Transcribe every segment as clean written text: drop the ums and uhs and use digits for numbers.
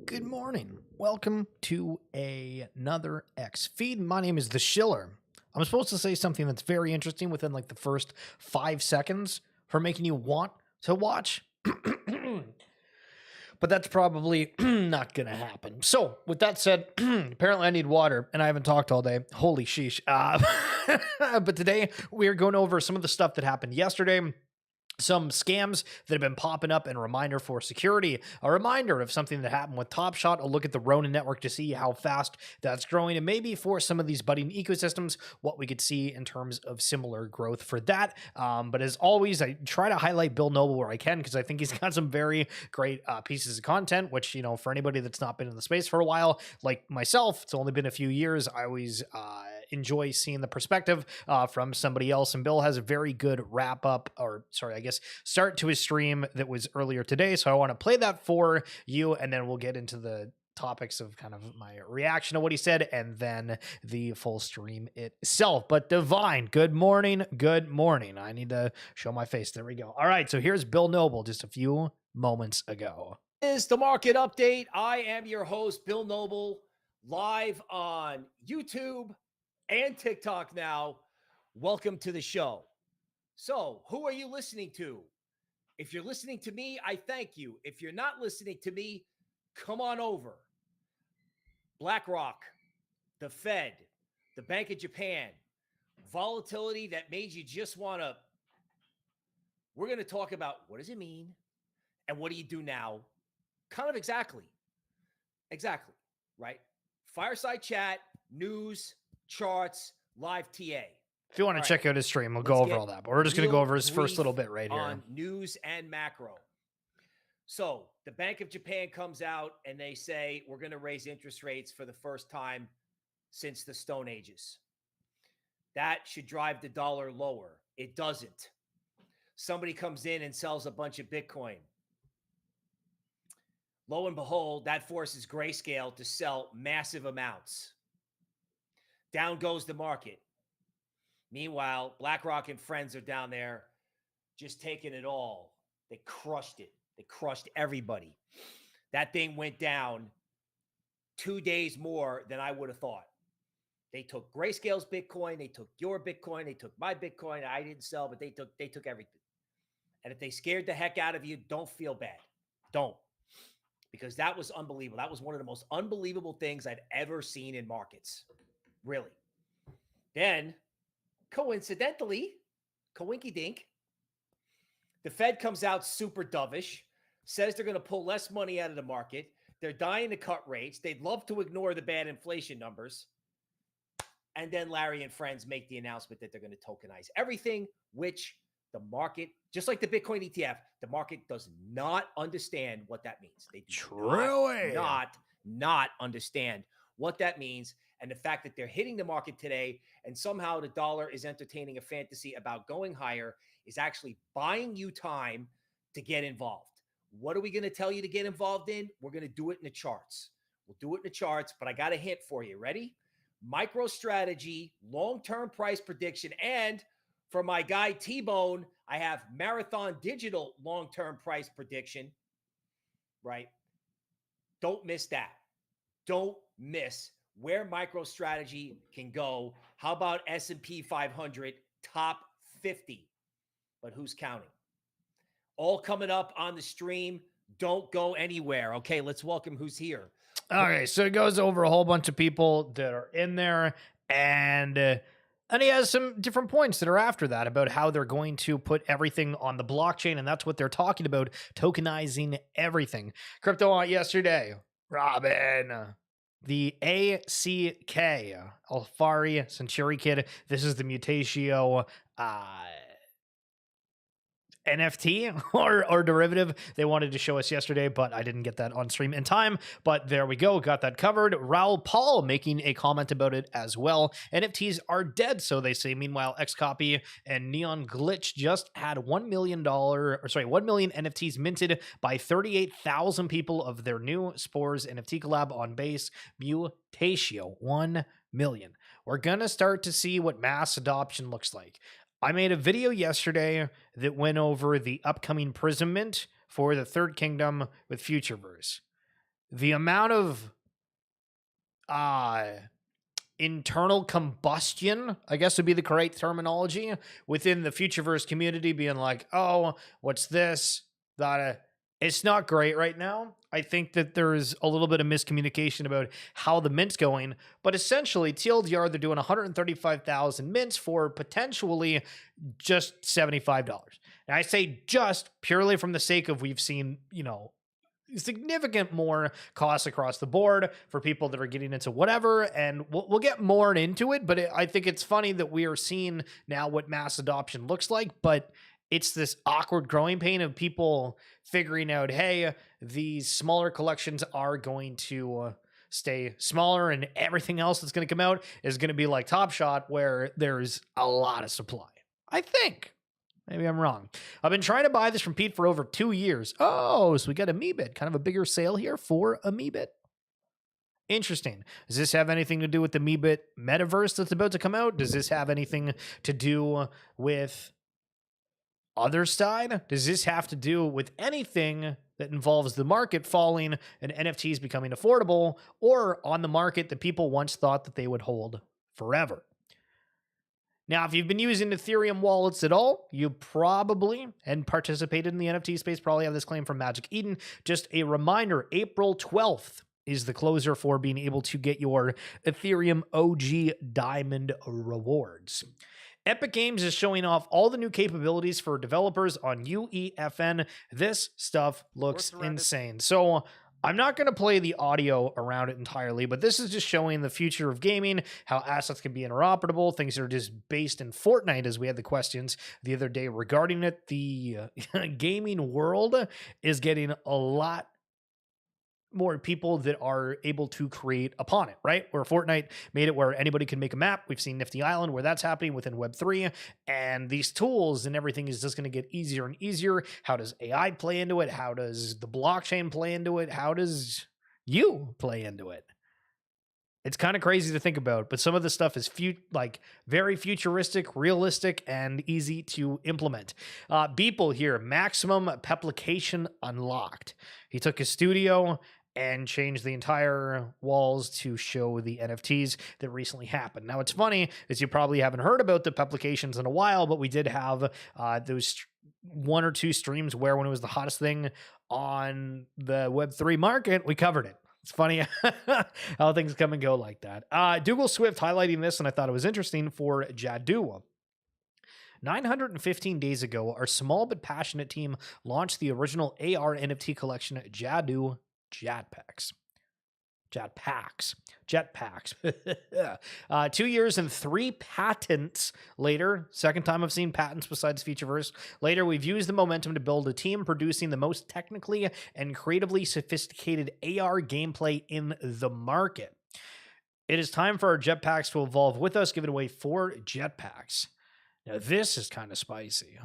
Good morning. Welcome to another X feed. My name is The Schiller. I'm supposed to say something that's very interesting within like the first 5 seconds for making you want to watch. But that's probably not going to happen. So, with that said, apparently I need water and I haven't talked all day. Holy sheesh. But today we are going over some of the stuff that happened yesterday, some scams that have been popping up, and a reminder for security, a reminder of something that happened with Top Shot, a look at the Ronin network to see how fast that's growing, and maybe for some of these budding ecosystems, what we could see in terms of similar growth for that. But as always, I try to highlight Bill Noble where I can because I think he's got some very great pieces of content, which, for anybody that's not been in the space for a while, like myself, it's only been a few years. I always enjoy seeing the perspective from somebody else. And Bill has a very good wrap up, or sorry, I guess start to his stream that was earlier today. So I want to play that for you, and then we'll get into the topics of kind of my reaction to what he said and then the full stream itself. But Divine, good morning. Good morning. I need to show my face. There we go. All right. So here's Bill Noble just a few moments ago. Is the market update. I am your host, Bill Noble, live on YouTube and TikTok now. Welcome to the show. So, who are you listening to? If you're listening to me, I thank you. If you're not listening to me, come on over. BlackRock, the Fed, the Bank of Japan, volatility that made you just want to. We're going to talk about what does it mean and what do you do now? Kind of exactly, right? Fireside chat, news, charts, live TA. If you want to check out his stream, we'll go over all that. But we're just going to go over his first little bit right here. On news and macro. So the Bank of Japan comes out and they say, we're going to raise interest rates for the first time since the Stone Ages. That should drive the dollar lower. It doesn't. Somebody comes in and sells a bunch of Bitcoin. Lo and behold, that forces Grayscale to sell massive amounts. Down goes the market. Meanwhile, BlackRock and friends are down there just taking it all. They crushed it. They crushed everybody. That thing went down 2 days more than I would have thought. They took Grayscale's Bitcoin. They took your Bitcoin. They took my Bitcoin. I didn't sell, but they took everything. And if they scared the heck out of you, don't feel bad. Don't. Because that was unbelievable. That was one of the most unbelievable things I've ever seen in markets. Really. Then, coincidentally, coinky dink, the Fed comes out super dovish, says they're going to pull less money out of the market. They're dying to cut rates. They'd love to ignore the bad inflation numbers. And then Larry and friends make the announcement that they're going to tokenize everything, which the market, just like the Bitcoin ETF, the market does not understand what that means. They do not understand what that means. And the fact that they're hitting the market today and somehow the dollar is entertaining a fantasy about going higher is actually buying you time to get involved. What are we going to tell you to get involved in? We're going to do it in the charts. We'll do it in the charts, but I got a hint for you. Ready? MicroStrategy, long-term price prediction, and for my guy T-Bone, I have Marathon Digital long-term price prediction, right? Don't miss that. Don't miss where MicroStrategy can go. How about S&P 500 top 50? But who's counting? All coming up on the stream. Don't go anywhere. Okay, let's welcome who's here. Okay, so it goes over a whole bunch of people that are in there, and he has some different points that are after that about how they're going to put everything on the blockchain, and that's what they're talking about, tokenizing everything. Crypto yesterday, Robin. The ACK, Alfari Century Kid. This is the Mutatio NFT or derivative they wanted to show us yesterday, but I didn't get that on stream in time. But there we go, got that covered. Raul Paul making a comment about it as well. NFTs are dead, so they say. Meanwhile, Xcopy and Neon Glitch just had $1 million NFTs minted by 38,000 people of their new Spores NFT collab on base Mutatio. 1 million. We're gonna start to see what mass adoption looks like. I made a video yesterday that went over the upcoming Prism Mint for the Third Kingdom with Futureverse. the amount of uh internal combustion, I guess would be the correct terminology, within the Futureverse community, being like, oh, what's this? That it's not great right now. I think that there's a little bit of miscommunication about how the mint's going, but essentially TLDR, they're doing 135,000 mints for potentially just $75. And I say just purely from the sake of we've seen, significant more costs across the board for people that are getting into whatever, and we'll get more into it, but I think it's funny that we are seeing now what mass adoption looks like, but it's this awkward growing pain of people figuring out, hey, these smaller collections are going to stay smaller, and everything else that's going to come out is going to be like Top Shot, where there's a lot of supply, I think. Maybe I'm wrong. I've been trying to buy this from Pete for over 2 years. Oh, so we got Amoebit. Kind of a bigger sale here for Amoebit. Interesting. Does this have anything to do with the Amoebit Metaverse that's about to come out? Does this have anything to do with other side? Does this have to do with anything that involves the market falling and NFTs becoming affordable, or on the market that people once thought that they would hold forever? Now, if you've been using Ethereum wallets at all, you probably, and participated in the NFT space, probably have this claim from Magic Eden. Just a reminder, April 12th is the closer for being able to get your Ethereum OG Diamond rewards. Epic Games is showing off all the new capabilities for developers on UEFN. This stuff looks insane. So I'm not going to play the audio around it entirely, but this is just showing the future of gaming, how assets can be interoperable, things that are just based in Fortnite, as we had the questions the other day regarding it. The gaming world is getting a lot more people that are able to create upon it, right? Where Fortnite made it where anybody can make a map. We've seen Nifty Island where that's happening within Web3, and these tools and everything is just going to get easier and easier. How does AI play into it? How does the blockchain play into it? How does you play into it? It's kind of crazy to think about, but some of the stuff is very futuristic, realistic, and easy to implement. Beeple here, maximum peplication unlocked. He took his studio and changed the entire walls to show the NFTs that recently happened. Now, what's funny is you probably haven't heard about the peplications in a while, but we did have those 1 or 2 streams where, when it was the hottest thing on the Web3 market, we covered it. It's funny how things come and go like that. Dougal Swift highlighting this, and I thought it was interesting for Jadu. 915 days ago, our small but passionate team launched the original AR NFT collection, Jadu Jetpacks. 2 years and 3 patents later, second time I've seen patents besides Futureverse. Later, we've used the momentum to build a team producing the most technically and creatively sophisticated AR gameplay in the market. It is time for our jetpacks to evolve with us, giving away 4 jetpacks. Now, this is kind of spicy.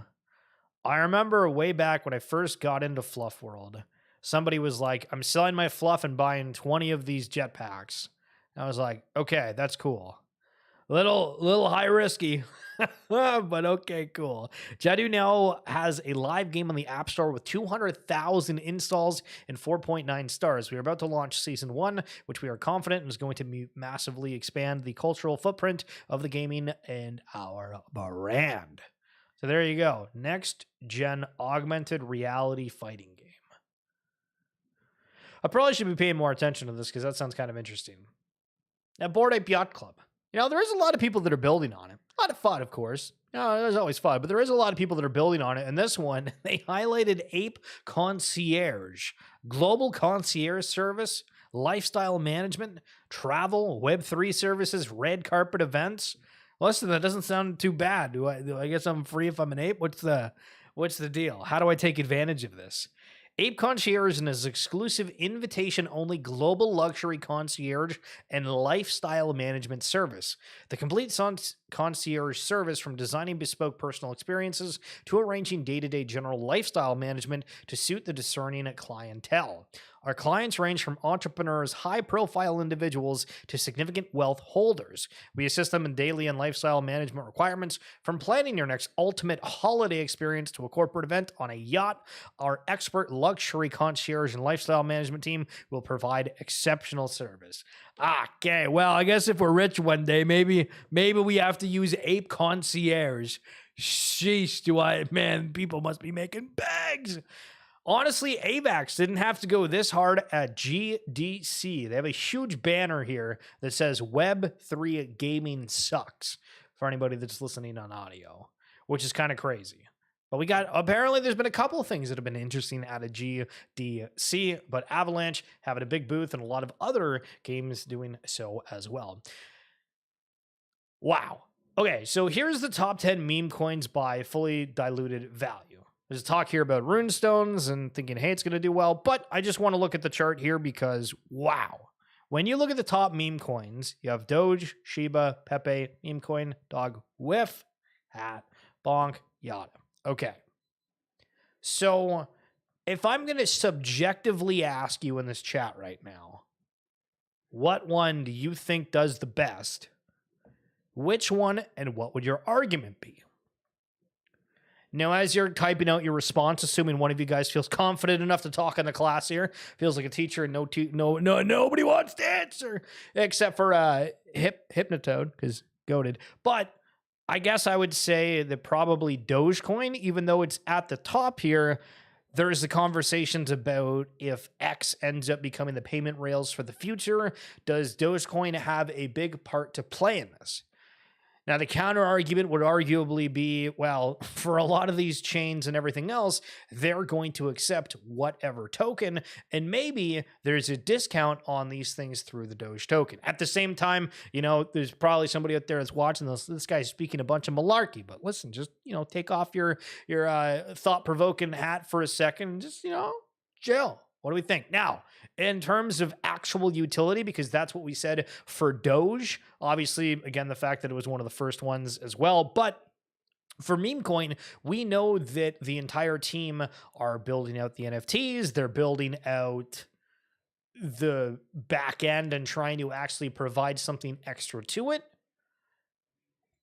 I remember way back when I first got into Fluff World, somebody was like, I'm selling my fluff and buying 20 of these jetpacks. I was like, okay, that's cool. Little high risky, but okay, cool. Jadu now has a live game on the App Store with 200,000 installs and 4.9 stars. We are about to launch Season 1, which we are confident is going to massively expand the cultural footprint of the gaming and our brand. So there you go. Next gen augmented reality fighting game. I probably should be paying more attention to this because that sounds kind of interesting. Now, Bored Ape Yacht Club. There is a lot of people that are building on it. A lot of fun, of course. There's always fun, but there is a lot of people that are building on it. And this one, they highlighted Ape Concierge, global concierge service, lifestyle management, travel, Web3 services, red carpet events. Listen, that doesn't sound too bad. Do I guess I'm free if I'm an ape? What's the deal? How do I take advantage of this? Ape Concierge is an exclusive invitation-only global luxury concierge and lifestyle management service. The complete concierge service, from designing bespoke personal experiences to arranging day-to-day general lifestyle management to suit the discerning clientele. Our clients range from entrepreneurs, high-profile individuals, to significant wealth holders. We assist them in daily and lifestyle management requirements, from planning your next ultimate holiday experience to a corporate event on a yacht. Our expert luxury concierge and lifestyle management team will provide exceptional service. Okay, well, I guess if we're rich one day, maybe we have to use Ape Concierge. Sheesh, man, people must be making bags. Honestly, AVAX didn't have to go this hard at GDC. They have a huge banner here that says Web3 gaming sucks for anybody that's listening on audio, which is kind of crazy. But apparently there's been a couple of things that have been interesting out of GDC, but Avalanche having a big booth and a lot of other games doing so as well. Wow. Okay, so here's the top 10 meme coins by fully diluted value. There's talk here about runestones and thinking, hey, it's going to do well, but I just want to look at the chart here because, wow. When you look at the top meme coins, you have Doge, Shiba, Pepe, meme coin, dog, whiff, hat, bonk, yada. Okay. So if I'm going to subjectively ask you in this chat right now, what one do you think does the best? Which one and what would your argument be? Now, as you're typing out your response, assuming one of you guys feels confident enough to talk in the class here, feels like a teacher and nobody wants to answer except for Hypnotoad, because goated. But I guess I would say that probably Dogecoin, even though it's at the top here, there's the conversations about if X ends up becoming the payment rails for the future. Does Dogecoin have a big part to play in this? Now, the counter argument would arguably be, well, for a lot of these chains and everything else, they're going to accept whatever token, and maybe there's a discount on these things through the Doge token. At the same time, there's probably somebody out there that's watching this guy's speaking a bunch of malarkey, but listen, just, take off your thought-provoking hat for a second and just, chill. What do we think? Now, in terms of actual utility, because that's what we said for Doge, obviously, again, the fact that it was one of the first ones as well, but for meme coin, we know that the entire team are building out the NFTs, they're building out the back end and trying to actually provide something extra to it.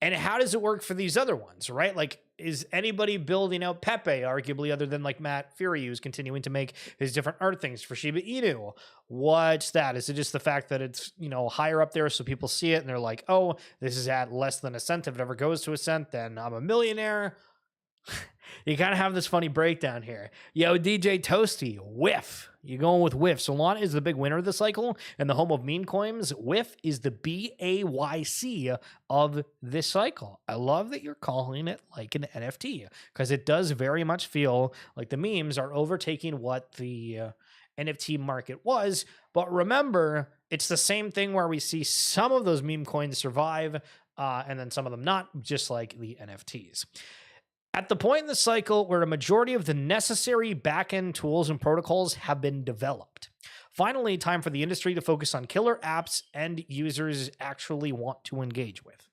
And how does it work for these other ones, right? Like, is anybody building out Pepe, arguably, other than like Matt Fury, who's continuing to make his different art things for Shiba Inu? What's that? Is it just the fact that it's, higher up there so people see it and they're like, oh, this is at less than a cent. If it ever goes to a cent, then I'm a millionaire. You kind of have this funny breakdown here. Yo, DJ Toasty, whiff. You're going with whiff. Solana is the big winner of the cycle and the home of meme coins. Whiff is the BAYC of this cycle. I love that you're calling it like an NFT because it does very much feel like the memes are overtaking what the NFT market was. But remember, it's the same thing where we see some of those meme coins survive and then some of them not, just like the NFTs. At the point in the cycle where a majority of the necessary back-end tools and protocols have been developed. Finally, time for the industry to focus on killer apps end users actually want to engage with.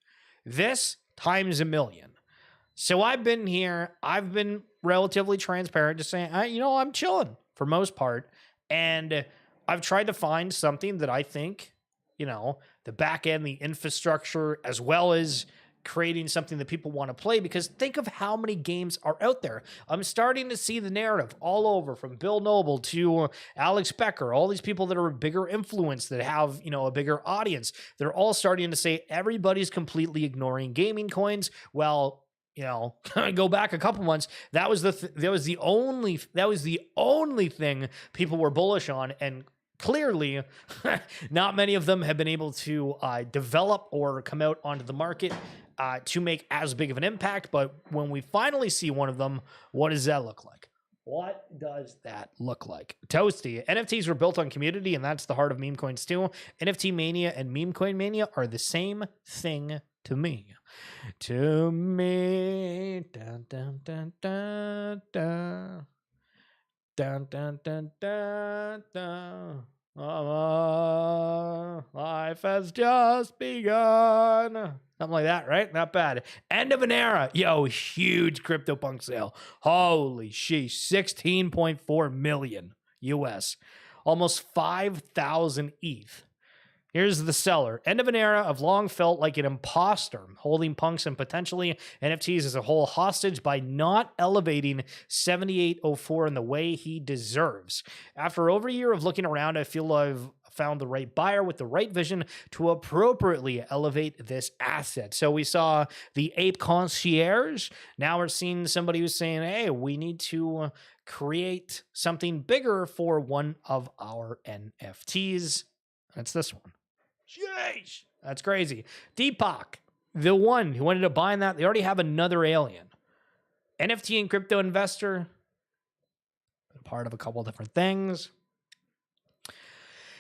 This times a million. So I've been here. I've been relatively transparent, just saying, I'm chilling for most part. And I've tried to find something that I think, the back end, the infrastructure, as well as creating something that people want to play, because think of how many games are out there. I'm starting to see the narrative all over, from Bill Noble to Alex Becker, all these people that are a bigger influence, that have, a bigger audience. They're all starting to say everybody's completely ignoring gaming coins. Well, go back a couple months, that was the only thing people were bullish on, and clearly, not many of them have been able to develop or come out onto the market to make as big of an impact. But when we finally see one of them, what does that look like? What does that look like? Toasty. NFTs were built on community, and that's the heart of meme coins too. NFT mania and meme coin mania are the same thing to me. To me. Dun, dun, dun, dun, dun. Dun, dun, dun, dun, dun. Life has just begun. Something like that, right? Not bad. End of an era. Yo, huge CryptoPunk sale. Holy sheesh. 16.4 million US. almost 5,000 ETH. Here's the seller. End of an era of long felt like an imposter, holding punks and potentially NFTs as a whole hostage by not elevating 7804 in the way he deserves. After over a year of looking around, I feel I've found the right buyer with the right vision to appropriately elevate this asset. So we saw the ape concierge. Now we're seeing somebody who's saying, hey, we need to create something bigger for one of our NFTs. That's this one. Jeez, that's crazy. Deepak, the one who ended up buying that, they already have another alien. NFT and crypto investor, been part of a couple different things,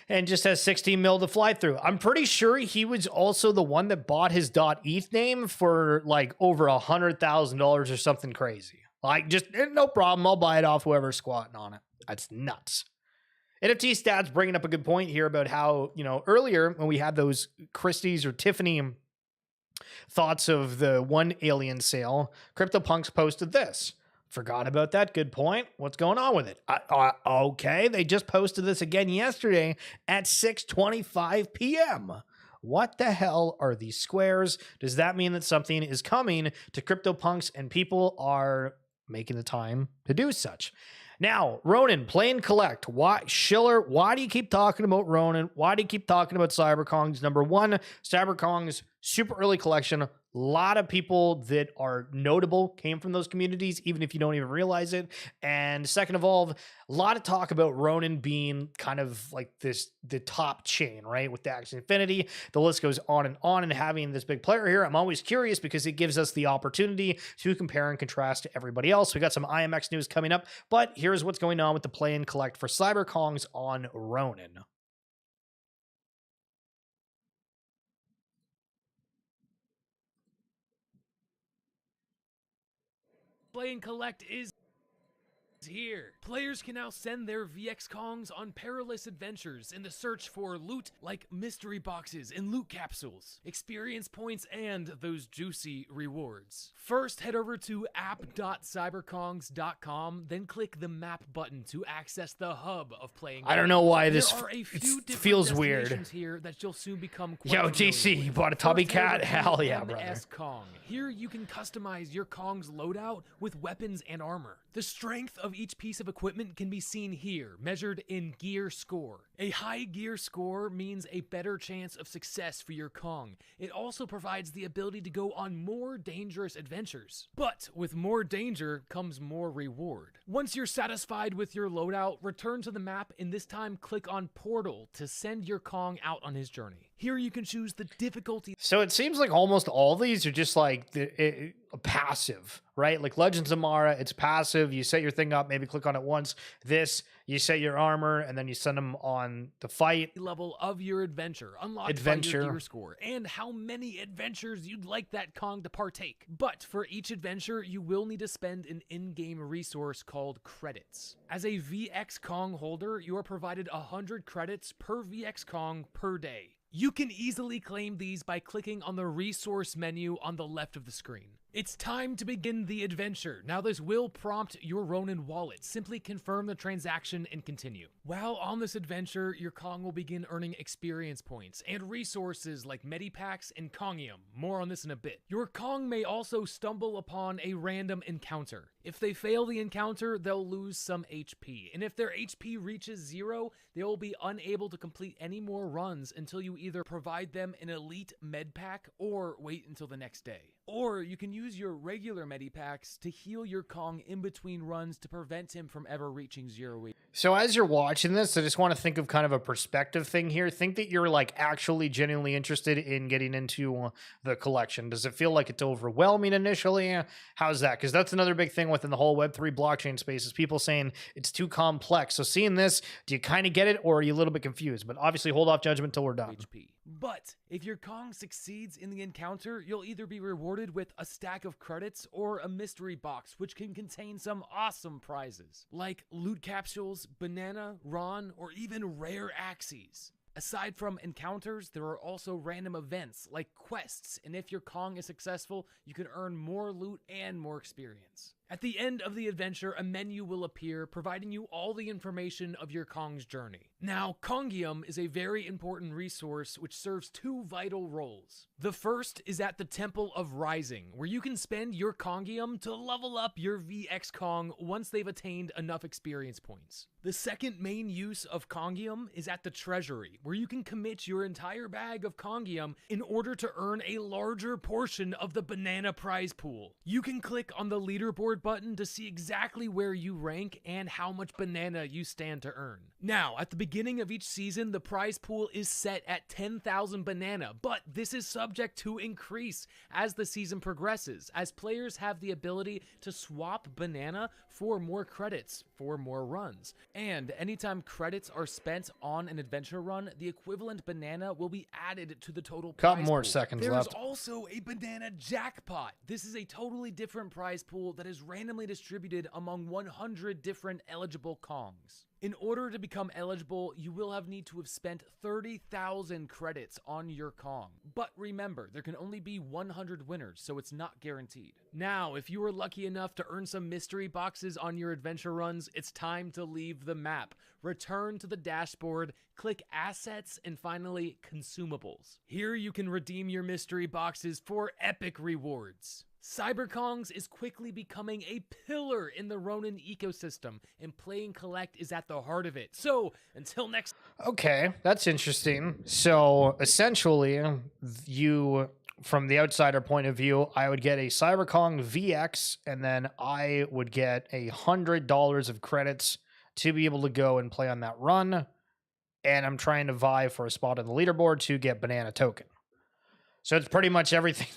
and just has 16 mil to fly through. I'm pretty sure he was also the one that bought his .eth name for like over $100,000 or something crazy. Like, just no problem, I'll buy it off whoever's squatting on it. That's nuts. NFT stats bringing up a good point here about how, earlier when we had those Christie's or Tiffany thoughts of the one alien sale, CryptoPunks posted this. Forgot about that. Good point. What's going on with it? Okay, they just posted this again yesterday at 6:25 p.m. What the hell are these squares? Does that mean that something is coming to CryptoPunks and people are making the time to do such? Now, Ronin, play and collect. Why, Schiller, why do you keep talking about Ronin? Why do you keep talking about CyberKong's? Number one, CyberKong's super early collection. A lot of people that are notable came from those communities, even if you don't even realize it. And second of all, a lot of talk about Ronin being kind of like the top chain, right? With the Axie Infinity, the list goes on, and having this big player here, I'm always curious because it gives us the opportunity to compare and contrast to everybody else. We got some IMX news coming up, but here's what's going on with the play and collect for CyberKong's on Ronin. Play and collect is here. Players can now send their VX Kongs on perilous adventures in the search for loot like mystery boxes and loot capsules, experience points, and those juicy rewards. First, head over to app.cyberkongs.com, then click the map button to access the hub of playing. I don't know why this feels weird. Here that you'll soon become quite Yo, JC, you bought a Tubby Cat? Hell yeah, brother. Kong. Here you can customize your Kong's loadout with weapons and armor. The strength of each piece of equipment can be seen here, measured in gear score. A high gear score means a better chance of success for your Kong. It also provides the ability to go on more dangerous adventures. But with more danger comes more reward. Once you're satisfied with your loadout, return to the map and this time click on Portal to send your Kong out on his journey. Here you can choose the difficulty. So it seems like almost all these are just like passive, right? Like Legends of Mara, it's passive. You set your thing up, maybe click on it once. This, you set your armor, and then you send them on the fight. Level of your adventure, unlocked by your gear score, and how many adventures you'd like that Kong to partake. But for each adventure, you will need to spend an in-game resource called credits. As a VX Kong holder, you are provided 100 credits per VX Kong per day. You can easily claim these by clicking on the resource menu on the left of the screen. It's time to begin the adventure. Now this will prompt your Ronin wallet. Simply confirm the transaction and continue. While on this adventure, your Kong will begin earning experience points and resources like Medipacks and Kongium. More on this in a bit. Your Kong may also stumble upon a random encounter. If they fail the encounter, they'll lose some HP. And if their HP reaches 0, they will be unable to complete any more runs until you either provide them an elite med pack or wait until the next day. Or you can use your regular Medipacks to heal your Kong in between runs to prevent him from ever reaching 0 HP. So as you're watching this, I just want to think of kind of a perspective thing here. Think that you're like actually genuinely interested in getting into the collection. Does it feel like it's overwhelming initially? How's that? Because that's another big thing within the whole Web3 blockchain space is people saying it's too complex. So seeing this, do you kind of get it or are you a little bit confused? But obviously hold off judgment until we're done. HP. But if your Kong succeeds in the encounter, you'll either be rewarded with a stack of credits or a mystery box, which can contain some awesome prizes, like loot capsules, banana, Ron, or even rare Axies. Aside from encounters, there are also random events like quests, and if your Kong is successful, you can earn more loot and more experience. At the end of the adventure, a menu will appear providing you all the information of your Kong's journey. Now, Kongium is a very important resource which serves two vital roles. The first is at the Temple of Rising, where you can spend your Kongium to level up your VX Kong once they've attained enough experience points. The second main use of Kongium is at the Treasury, where you can commit your entire bag of Kongium in order to earn a larger portion of the banana prize pool. You can click on the leaderboard button to see exactly where you rank and how much banana you stand to earn. Now, at the beginning of each season, the prize pool is set at 10,000 banana, but this is subject to increase as the season progresses, as players have the ability to swap banana for more credits for more runs. And anytime credits are spent on an adventure run, the equivalent banana will be added to the total prize Couple more pool. seconds left. There's also a banana jackpot. This is a totally different prize pool that is randomly distributed among 100 different eligible Kongs. In order to become eligible, you will need to have spent 30,000 credits on your Kong. But remember, there can only be 100 winners, so it's not guaranteed. Now, if you were lucky enough to earn some mystery boxes on your adventure runs, it's time to leave the map. Return to the dashboard, click Assets, and finally, Consumables. Here you can redeem your mystery boxes for epic rewards. CyberKongs is quickly becoming a pillar in the Ronin ecosystem, and Play and Collect is at the heart of it. So, until next... Okay, that's interesting. So, essentially, you, from the outsider point of view, I would get a CyberKong VX, and then I would get $100 of credits to be able to go and play on that run, and I'm trying to vie for a spot on the leaderboard to get Banana Token. So it's pretty much everything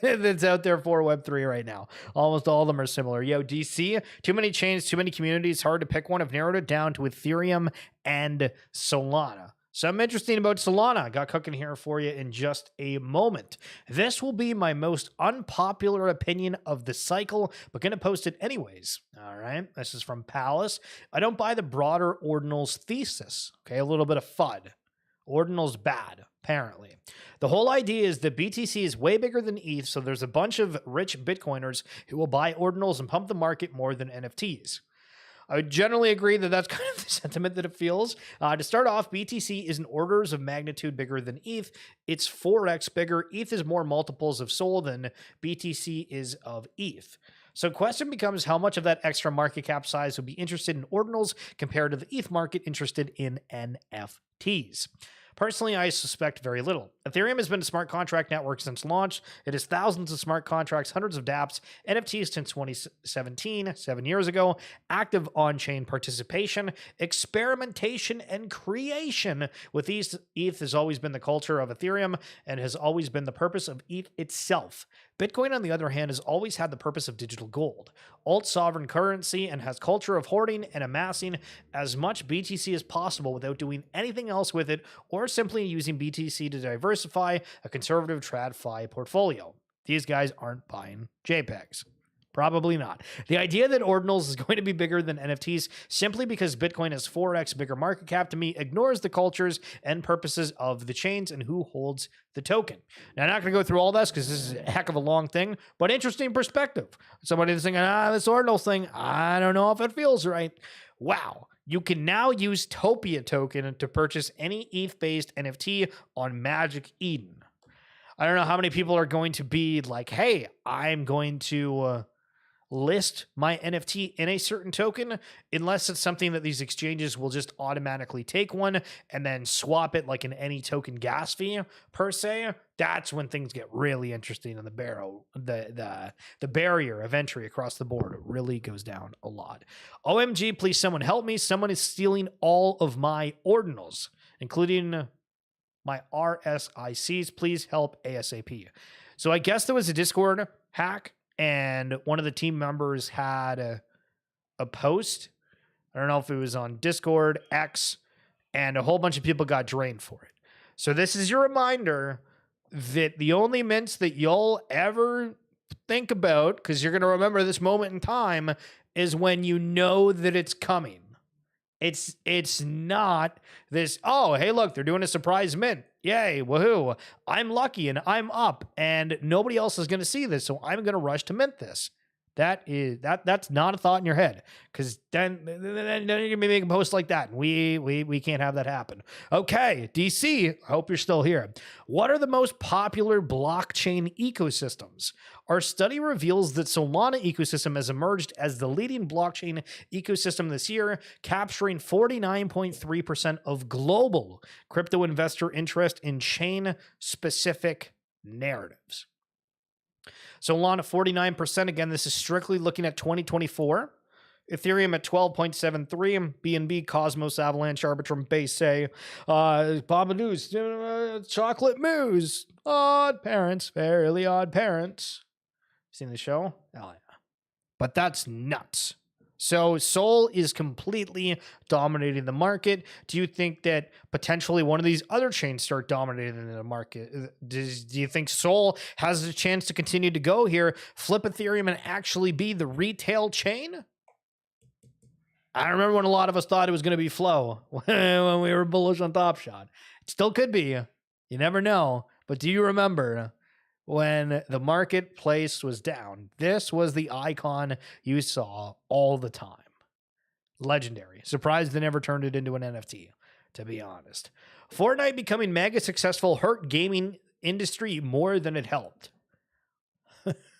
that's out there for Web3 right now. Almost all of them are similar. Yo, DC, too many chains, too many communities, hard to pick one. I've narrowed it down to Ethereum and Solana. Something interesting about Solana. Got cooking here for you in just a moment. This will be my most unpopular opinion of the cycle, but going to post it anyways. All right. This is from Palace. I don't buy the broader ordinals thesis. Okay. A little bit of FUD. Ordinal's bad, apparently. The whole idea is that BTC is way bigger than ETH, so there's a bunch of rich Bitcoiners who will buy ordinals and pump the market more than NFTs. I would generally agree that that's kind of the sentiment that it feels. To start off, BTC is an orders of magnitude bigger than ETH. It's 4x bigger. ETH is more multiples of SOL than BTC is of ETH. So question becomes how much of that extra market cap size would be interested in ordinals compared to the ETH market interested in NFTs. Personally, I suspect very little. Ethereum has been a smart contract network since launch. It has thousands of smart contracts, hundreds of dApps, NFTs since 2017, 7 years ago, active on-chain participation, experimentation, and creation. With ETH has always been the culture of Ethereum and has always been the purpose of ETH itself. Bitcoin, on the other hand, has always had the purpose of digital gold, alt-sovereign currency, and has culture of hoarding and amassing as much BTC as possible without doing anything else with it or simply using BTC to diversify a conservative TradFi portfolio. These guys aren't buying JPEGs. Probably not. The idea that ordinals is going to be bigger than NFTs simply because Bitcoin has 4x bigger market cap to me ignores the cultures and purposes of the chains and who holds the token. Now, I'm not going to go through all this because this is a heck of a long thing, but interesting perspective. Somebody is thinking, this ordinals thing, I don't know if it feels right. Wow. You can now use Topia token to purchase any ETH-based NFT on Magic Eden. I don't know how many people are going to be like, hey, I'm going to list my NFT in a certain token, unless it's something that these exchanges will just automatically take one and then swap it like an any token gas fee per se. That's when things get really interesting, and the barrier of entry across the board really goes down a lot. OMG, please someone help me. Someone is stealing all of my ordinals, including my RSICs. Please help ASAP. So I guess there was a Discord hack, and one of the team members had a post. I don't know if it was on Discord, X, and a whole bunch of people got drained for it. So this is your reminder that the only mints that you'll ever think about, because you're going to remember this moment in time, is when you know that it's coming. It's not this, oh, hey, look, they're doing a surprise mint. Yay, woohoo. I'm lucky and I'm up and nobody else is going to see this, so I'm going to rush to mint this. That's not a thought in your head, because then you're gonna be making posts like that, and we can't have that happen. Okay, DC, I hope you're still here. What are the most popular blockchain ecosystems? Our study reveals that Solana ecosystem has emerged as the leading blockchain ecosystem this year, capturing 49.3% of global crypto investor interest in chain-specific narratives. Solana 49%. Again, this is strictly looking at 2024. Ethereum at 12.73. BNB, Cosmos, Avalanche, Arbitrum, Base, Baba News, Chocolate Moose, Odd Parents, Fairly Odd Parents. Seen the show? Oh, yeah. But that's nuts. So Sol is completely dominating the market. Do you think that potentially one of these other chains start dominating the market? Do you think Sol has a chance to continue to go here, flip Ethereum, and actually be the retail chain? I remember when a lot of us thought it was going to be Flow when we were bullish on Top Shot. It still could be. You never know. But do you remember when the marketplace was down? This was the icon you saw all the time. Legendary. Surprised they never turned it into an NFT, to be honest. Fortnite becoming mega successful hurt gaming industry more than it helped.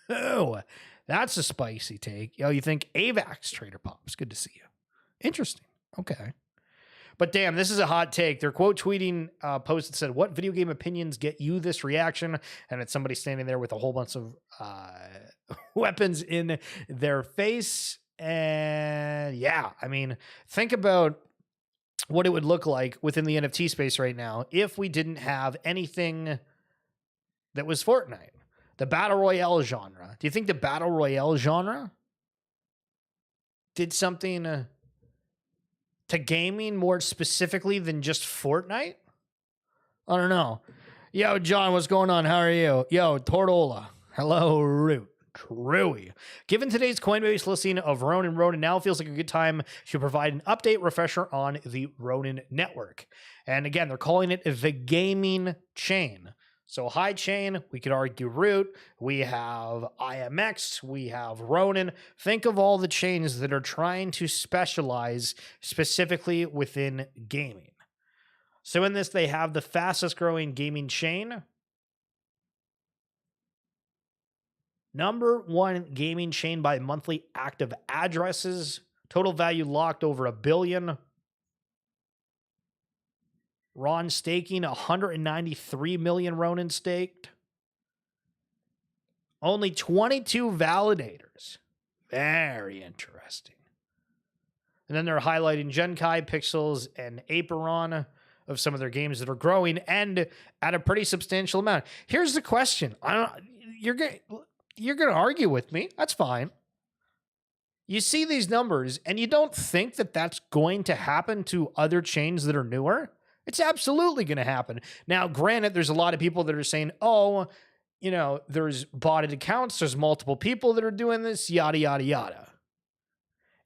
Oh, that's a spicy take. Yo, you think AVAX Trader Pops? Good to see you. Interesting. Okay. But damn, this is a hot take. They're quote tweeting a post that said, "What video game opinions get you this reaction?" And it's somebody standing there with a whole bunch of weapons in their face. And yeah, I mean, think about what it would look like within the NFT space right now if we didn't have anything that was Fortnite. The Battle Royale genre. Do you think the Battle Royale genre did something to gaming more specifically than just Fortnite? I don't know. Yo, John, what's going on? How are you? Yo, Tortola. Hello, Root. Truey. Given today's Coinbase listing of Ronin now feels like a good time to provide an update refresher on the Ronin network. And again, they're calling it the gaming chain. So high chain, we could argue Root, we have IMX, we have Ronin. Think of all the chains that are trying to specialize specifically within gaming. So in this, they have the fastest growing gaming chain. Number one gaming chain by monthly active addresses. Total value locked over $1 billion. Ron staking 193 million Ronin staked. Only 22 validators. Very interesting. And then they're highlighting Genkai, Pixels, and Aperon of some of their games that are growing and at a pretty substantial amount. Here's the question. You're going to argue with me. That's fine. You see these numbers and you don't think that that's going to happen to other chains that are newer? It's absolutely going to happen. Now, granted, there's a lot of people that are saying, oh, you know, there's botted accounts, there's multiple people that are doing this, yada, yada, yada.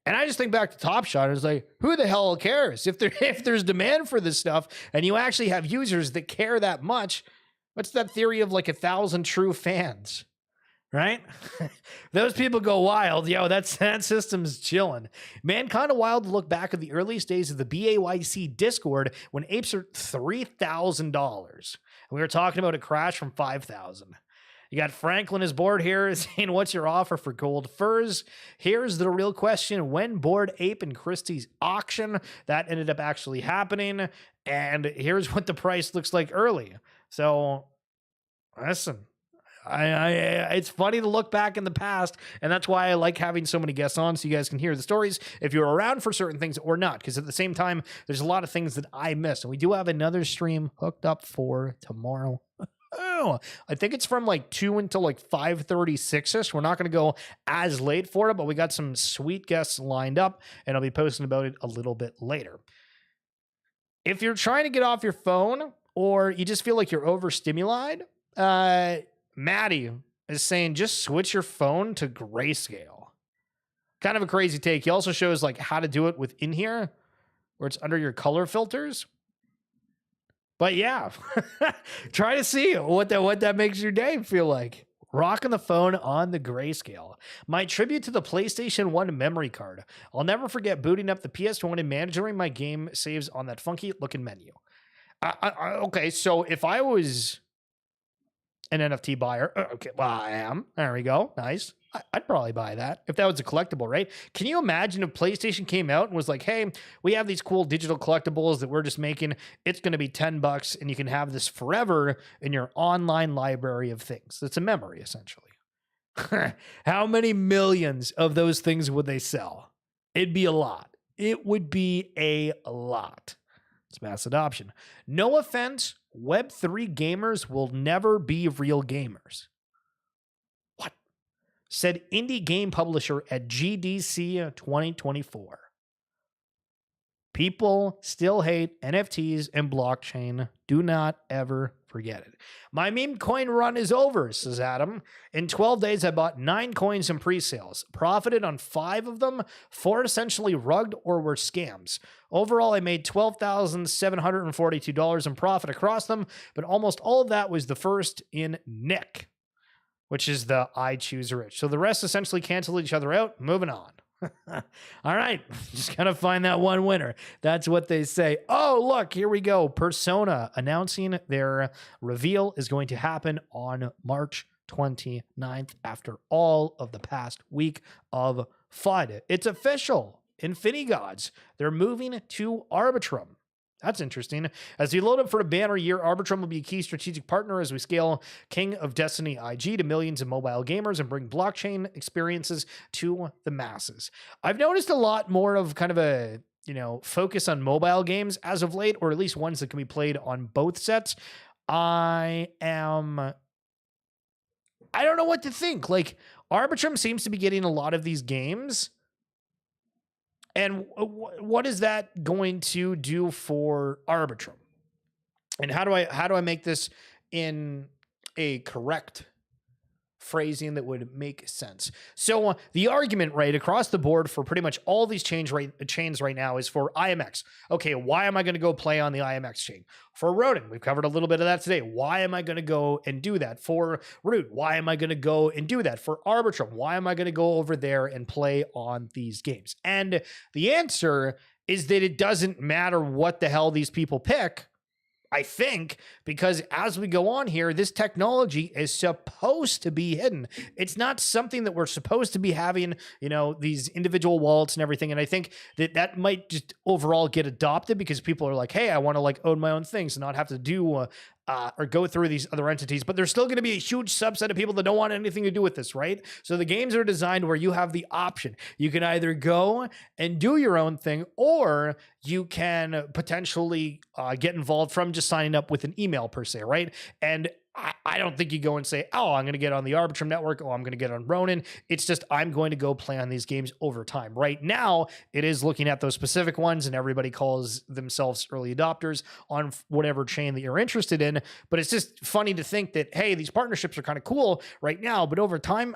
And I just think back to Top Shot. It's like, who the hell cares? If there's demand for this stuff and you actually have users that care that much, what's that theory of like 1,000 true fans? Right? Those people go wild. Yo, that system's chilling. Man, kind of wild to look back at the earliest days of the BAYC Discord when apes are $3,000. We were talking about a crash from 5,000. You got Franklin is bored here saying, what's your offer for gold furs? Here's the real question. When Bored Ape and Christie's auction, that ended up actually happening. And here's what the price looks like early. So listen. It's funny to look back in the past, and that's why I like having so many guests on so you guys can hear the stories if you're around for certain things or not, because at the same time, there's a lot of things that I miss, and we do have another stream hooked up for tomorrow. Oh, I think it's from like 2 until like 5:36ish. We're not going to go as late for it, but we got some sweet guests lined up, and I'll be posting about it a little bit later. If you're trying to get off your phone or you just feel like you're overstimulated, Maddie is saying just switch your phone to grayscale. Kind of a crazy take. He also shows like how to do it within here where it's under your color filters. But yeah, try to see what that makes your day feel like. Rocking the phone on the grayscale. My tribute to the PlayStation 1 memory card. I'll never forget booting up the PS1 and managing my game saves on that funky looking menu. Okay, so if I was an NFT buyer, okay, well, I am. There we go. Nice. I'd probably buy that if that was a collectible, right? Can you imagine if PlayStation came out and was like, hey, we have these cool digital collectibles that we're just making. It's going to be $10 and you can have this forever in your online library of things. It's a memory, essentially. How many millions of those things would they sell? It'd be a lot. It would be a lot. It's mass adoption. No offense, Web3 gamers will never be real gamers. What? Said indie game publisher at GDC 2024. People still hate NFTs and blockchain. Do not ever forget it. My meme coin run is over, says Adam. In 12 days, I bought 9 coins in pre-sales. Profited on 5 of them. 4 essentially rugged or were scams. Overall, I made $12,742 in profit across them, but almost all of that was the first in Nick, which is the I choose rich. So the rest essentially canceled each other out. Moving on. All right, just gotta find that one winner. That's what they say. Oh, look, here we go. Persona announcing their reveal is going to happen on March 29th after all of the past week of FUD. It's official. Infinigods. They're moving to Arbitrum. That's interesting. As we load up for a banner year, Arbitrum will be a key strategic partner as we scale King of Destiny IG to millions of mobile gamers and bring blockchain experiences to the masses. I've noticed a lot more of kind of a, focus on mobile games as of late, or at least ones that can be played on both sets. I don't know what to think. Like, Arbitrum seems to be getting a lot of these games. And what is that going to do for Arbitrum? And how do I make this in a correct phrasing that would make sense? So the argument right across the board for pretty much all these chains right now is for IMX. Okay, why am I going to go play on the IMX chain? For Rodin, we've covered a little bit of that today. Why am I going to go and do that? For Root, why am I going to go and do that? For Arbitrum, why am I going to go over there and play on these games? And the answer is that it doesn't matter what the hell these people pick, I think, because as we go on here, this technology is supposed to be hidden. It's not something that we're supposed to be having, these individual wallets and everything. And I think that might just overall get adopted because people are like, hey, I want to own my own things and not have to do or go through these other entities, but there's still going to be a huge subset of people that don't want anything to do with this, right? So the games are designed where you have the option. You can either go and do your own thing, or you can potentially get involved from just signing up with an email per se, right? And I don't think you go and say, oh, I'm going to get on the Arbitrum network. Oh, I'm going to get on Ronin. It's just, I'm going to go play on these games over time. Right now, it is looking at those specific ones, and everybody calls themselves early adopters on whatever chain that you're interested in. But it's just funny to think that, hey, these partnerships are kind of cool right now, but over time,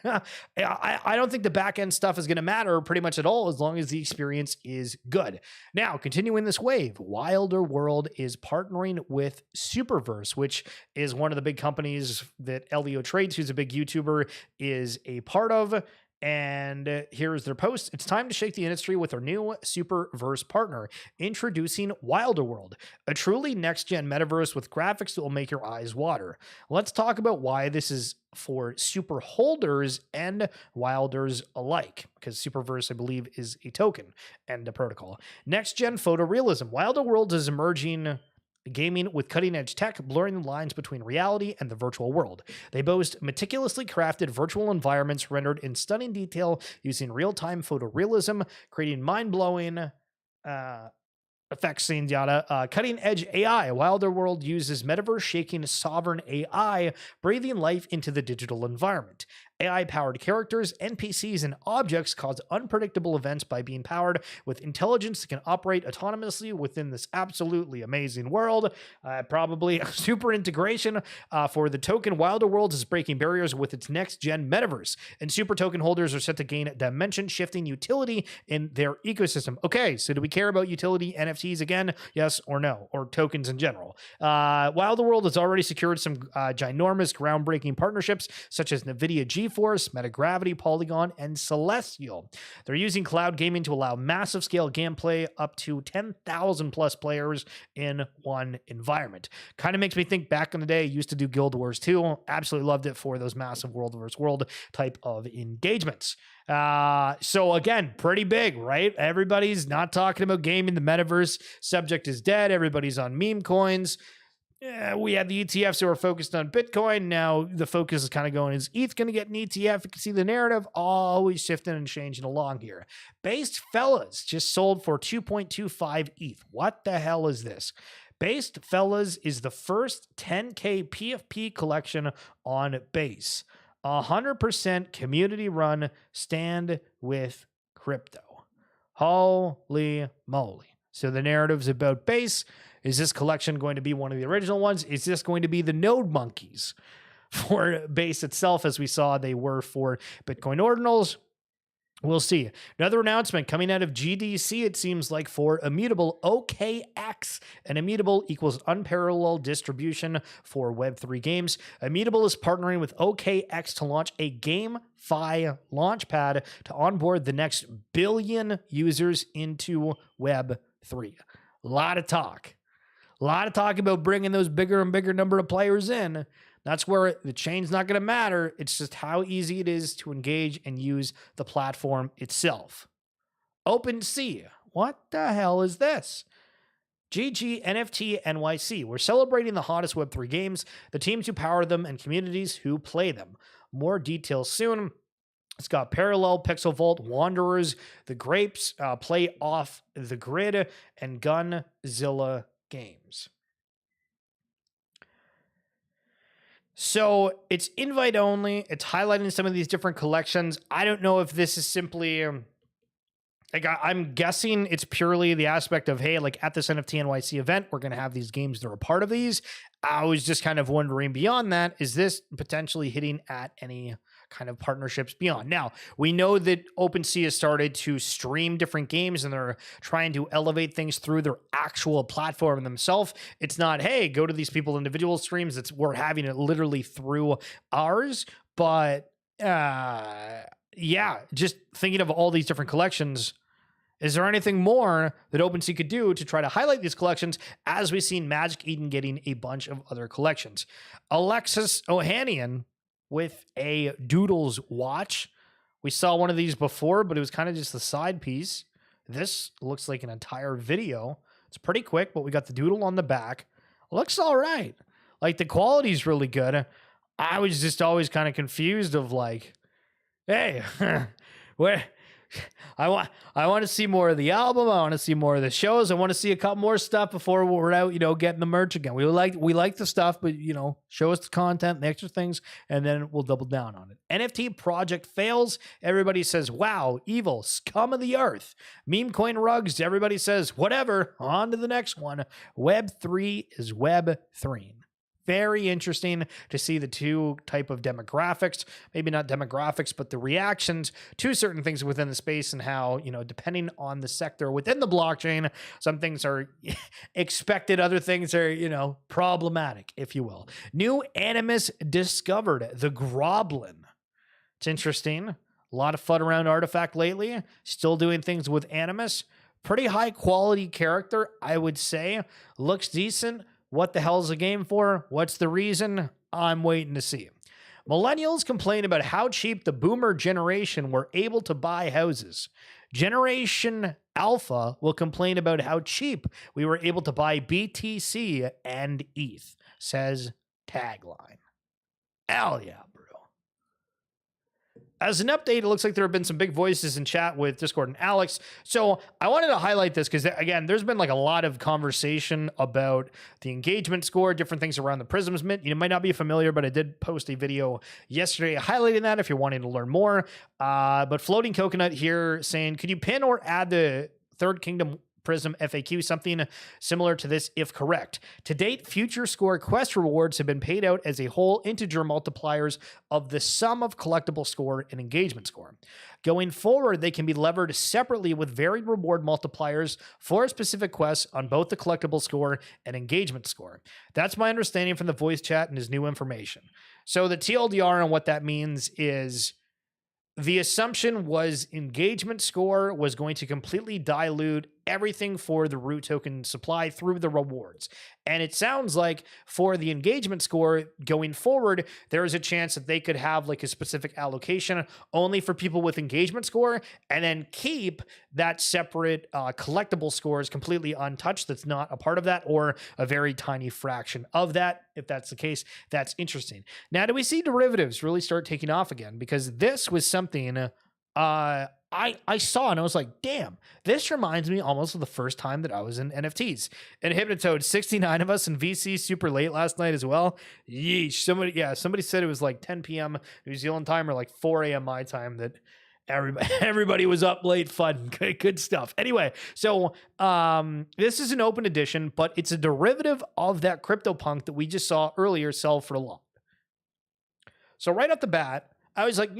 I don't think the back end stuff is going to matter pretty much at all as long as the experience is good. Now, continuing this wave, Wilder World is partnering with Superverse, which is one of the big companies that Elio Trades, who's a big YouTuber, is a part of. And here's their post. It's time to shake the industry with our new Superverse partner. Introducing Wilder World, a truly next-gen metaverse with graphics that will make your eyes water. Let's talk about why this is for super holders and wilders alike, because Superverse, I believe, is a token and a protocol. Next-gen photorealism. Wilder World is emerging gaming with cutting-edge tech, blurring the lines between reality and the virtual world. They boast meticulously crafted virtual environments rendered in stunning detail using real-time photorealism, creating mind-blowing effects, scenes, yada. Cutting-edge AI. Wilder World uses metaverse-shaking sovereign AI, breathing life into the digital environment. AI-powered characters, NPCs, and objects cause unpredictable events by being powered with intelligence that can operate autonomously within this absolutely amazing world. Probably a super integration for the token. Wilder Worlds is breaking barriers with its next-gen metaverse, and super token holders are set to gain dimension-shifting utility in their ecosystem. Okay, so do we care about utility NFTs again? Yes or no? Or tokens in general? Wilder World has already secured some ginormous groundbreaking partnerships such as NVIDIA GeForce, Metagravity, Polygon, and Celestial. They're using cloud gaming to allow massive scale gameplay up to 10,000 plus players in one environment. Kind of makes me think back in the day, I used to do Guild Wars 2. Absolutely loved it for those massive world versus world type of engagements. So again, pretty big, right? Everybody's not talking about gaming. The metaverse subject is dead. Everybody's on meme coins. We had the ETFs that were focused on Bitcoin. Now the focus is kind of going, is ETH going to get an ETF? You can see the narrative always shifting and changing along here. Based Fellas just sold for 2.25 ETH. What the hell is this? Based Fellas is the first 10K PFP collection on Base. 100% community run, stand with crypto. Holy moly. So the narrative's about Base. Is this collection going to be one of the original ones? Is this going to be the node monkeys for Base itself, as we saw they were for Bitcoin ordinals? We'll see. Another announcement coming out of GDC, it seems like, for Immutable OKX. And Immutable equals unparalleled distribution for Web3 games. Immutable is partnering with OKX to launch a GameFi launchpad to onboard the next billion users into Web3. A lot of talk. A lot of talk about bringing those bigger and bigger number of players in. That's where the chain's not going to matter. It's just how easy it is to engage and use the platform itself. OpenSea. What the hell is this? GG NFT NYC. We're celebrating the hottest Web3 games, the teams who power them, and communities who play them. More details soon. It's got Parallel, Pixel Vault, Wanderers, The Grapes, Play Off the Grid, and Gunzilla Games. So it's invite only. It's highlighting some of these different collections. I don't know if this is simply like, I'm guessing it's purely the aspect of, hey, like at this NFT NYC event, we're going to have these games that are a part of these. I was just kind of wondering beyond that, is this potentially hitting at any kind of partnerships beyond? Now, we know that OpenSea has started to stream different games and they're trying to elevate things through their actual platform themselves. It's not, hey, go to these people individual streams. We're having it literally through ours. But yeah, just thinking of all these different collections, is there anything more that OpenSea could do to try to highlight these collections, as we've seen Magic Eden getting a bunch of other collections? Alexis Ohanian with a Doodles watch. We saw one of these before, but it was kind of just the side piece. This looks like an entire video. It's pretty quick, but we got the doodle on the back. Looks all right. Like, the quality's really good. I was just always kind of confused of like, hey, where... I want to see more of the album. I want to see more of the shows. I want to see a couple more stuff before we're out, getting the merch again. We like the stuff, but show us the content, the extra things, and then we'll double down on it. NFT project fails. Everybody says, wow, evil, scum of the earth. Meme coin rugs. Everybody says, whatever, on to the next one. Web3 is Web3. Very interesting to see the two type of demographics, maybe not demographics, but the reactions to certain things within the space, and how, depending on the sector within the blockchain, some things are expected, other things are, problematic, if you will. New Animus discovered, the Groblin. It's interesting. A lot of fun around Artifact lately. Still doing things with Animus. Pretty high quality character, I would say. Looks decent. What the hell's the game for? What's the reason? I'm waiting to see. Millennials complain about how cheap the boomer generation were able to buy houses. Generation Alpha will complain about how cheap we were able to buy BTC and ETH, says Tagline. Hell yeah, bro. as an update, it looks like there have been some big voices in chat with Discord and Alex. So I wanted to highlight this because, again, there's been like a lot of conversation about the engagement score, different things around the Prisms Mint. You might not be familiar, but I did post a video yesterday highlighting that if you're wanting to learn more. But Floating Coconut here saying, could you pin or add the Third Kingdom Prism FAQ, something similar to this if correct? To date, future score quest rewards have been paid out as a whole integer multipliers of the sum of collectible score and engagement score. Going forward, they can be levered separately with varied reward multipliers for specific quests on both the collectible score and engagement score. That's my understanding from the voice chat and is new information. So the TLDR on what that means is the assumption was engagement score was going to completely dilute everything for the root token supply through the rewards. And it sounds like for the engagement score going forward, there is a chance that they could have like a specific allocation only for people with engagement score and then keep that separate collectible scores completely untouched. That's not a part of that or a very tiny fraction of that. If that's the case, that's interesting. Now, do we see derivatives really start taking off again? Because this was something I saw and I was like, damn, this reminds me almost of the first time that I was in NFTs. And Hypnotoad, 69 of us in VC super late last night as well. Yeesh. Somebody said it was like 10 p.m. New Zealand time or like 4 a.m. my time that everybody was up late, fun, good stuff. Anyway, so this is an open edition, but it's a derivative of that CryptoPunk that we just saw earlier sell for a lot. So right off the bat, I was like,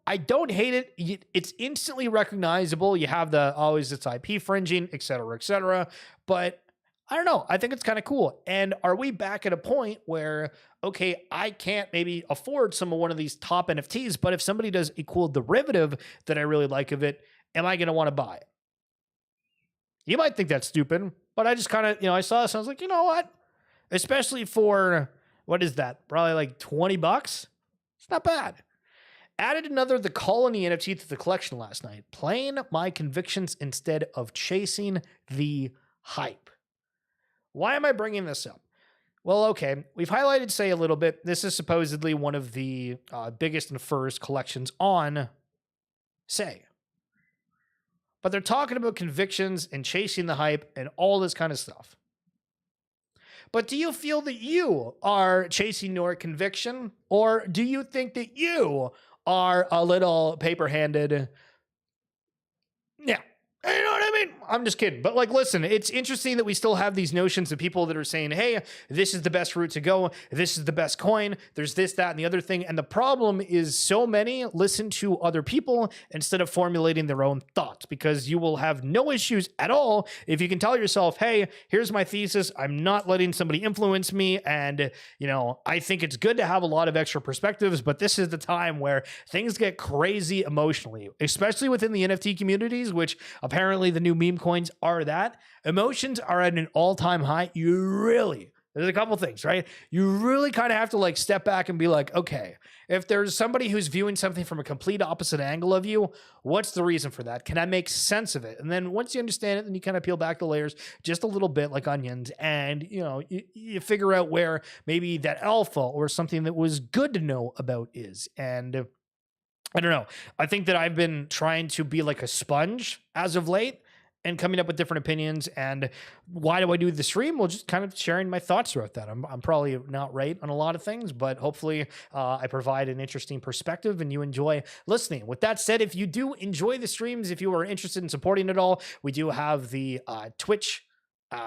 I don't hate it. It's instantly recognizable. You have always its IP fringing, et cetera, but I don't know. I think it's kind of cool. And are we back at a point where, okay, I can't maybe afford one of these top NFTs, but if somebody does a cool derivative that I really like of it, am I going to want to buy it? You might think that's stupid, but I just kind of, I saw this and I was like, you know what? Especially for, what is that? Probably like $20. It's not bad. Added another The Colony NFT to the collection last night. Playing my convictions instead of chasing the hype. Why am I bringing this up? Well, okay, we've highlighted Say a little bit. This is supposedly one of the biggest and first collections on Say. But they're talking about convictions and chasing the hype and all this kind of stuff. But do you feel that you are chasing your conviction? Or do you think that you are a little paper-handed? Yeah. You know what I mean? I'm just kidding. But listen, it's interesting that we still have these notions of people that are saying, hey, this is the best route to go. This is the best coin. There's this, that, and the other thing. And the problem is so many listen to other people instead of formulating their own thoughts, because you will have no issues at all if you can tell yourself, hey, here's my thesis. I'm not letting somebody influence me. And, I think it's good to have a lot of extra perspectives, but this is the time where things get crazy emotionally, especially within the NFT communities, which apparently the new meme coins are that. Emotions are at an all-time high. There's a couple things, right? You really kind of have to step back and be like, okay, if there's somebody who's viewing something from a complete opposite angle of you, what's the reason for that? Can I make sense of it? And then once you understand it, then you kind of peel back the layers just a little bit like onions, and you figure out where maybe that alpha or something that was good to know about is. And I don't know. I think that I've been trying to be like a sponge as of late and coming up with different opinions. And why do I do the stream? Well, just kind of sharing my thoughts throughout that. I'm probably not right on a lot of things, but hopefully I provide an interesting perspective and you enjoy listening. With that said, if you do enjoy the streams, if you are interested in supporting it all, we do have the Twitch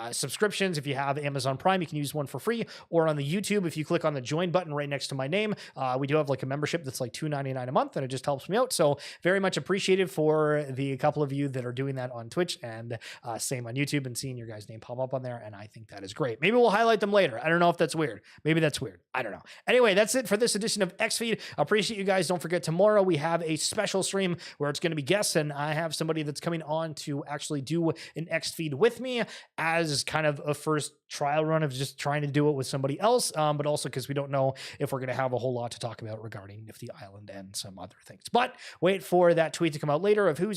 subscriptions. If you have Amazon Prime, you can use one for free, or on the YouTube, if you click on the join button right next to my name, we do have a membership that's $2.99 a month, and it just helps me out. So very much appreciated for the couple of you that are doing that on Twitch, and same on YouTube, and seeing your guys' name pop up on there. And I think that is great. Maybe we'll highlight them later. I don't know if that's weird. Maybe that's weird. I don't know. Anyway, that's it for this edition of XFeed. Appreciate you guys. Don't forget, tomorrow we have a special stream where it's going to be guests, and I have somebody that's coming on to actually do an XFeed with me as kind of a first trial run of just trying to do it with somebody else, but also because we don't know if we're going to have a whole lot to talk about regarding Nifty Island and some other things. But wait for that tweet to come out later of who's